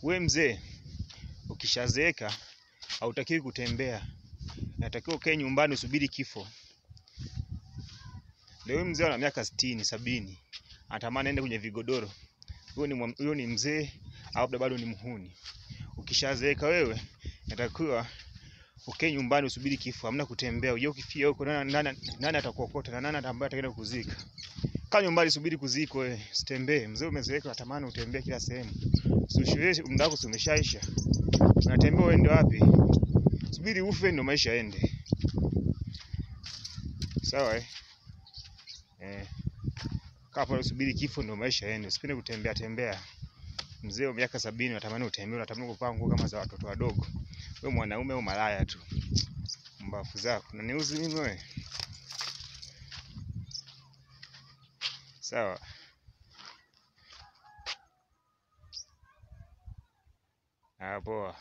We mzee, ukishazeeka hautakiwi kutembea. Unatakiwa ukae nyumbani usubiri kifo. Leo mzee ana miaka 60, 70. Anatamani aende kwenye vigodoro. Huyo ni mzee au bado ni muhuni. Ukishazeeka wewe, unatakiwa ukae nyumbani usubiri kifo. Hamna kutembea. Uje ukifia huko nani atakuokota na nani ambaye atakwenda kuzika. Kaa nyumbani subiri kuziko wewe, usitembee. Mzee umezeeka unatamani utembee kila sehemu. Usiwe muda wako umeshaisha. Unatembea uende wapi? Subiri ufe ndio maisha yaende. Sawa kaa pale usubiri kifo ndio maisha yaende. Usipende kutembea tembea. Mzee wa miaka 70 unatamani utembee, unatamani kuvaa nguo kama za watoto wadogo. Wewe mwanaume au malaya tu. Mbafu zako. Unaniuzi mimi wewe? Sawa. Poa.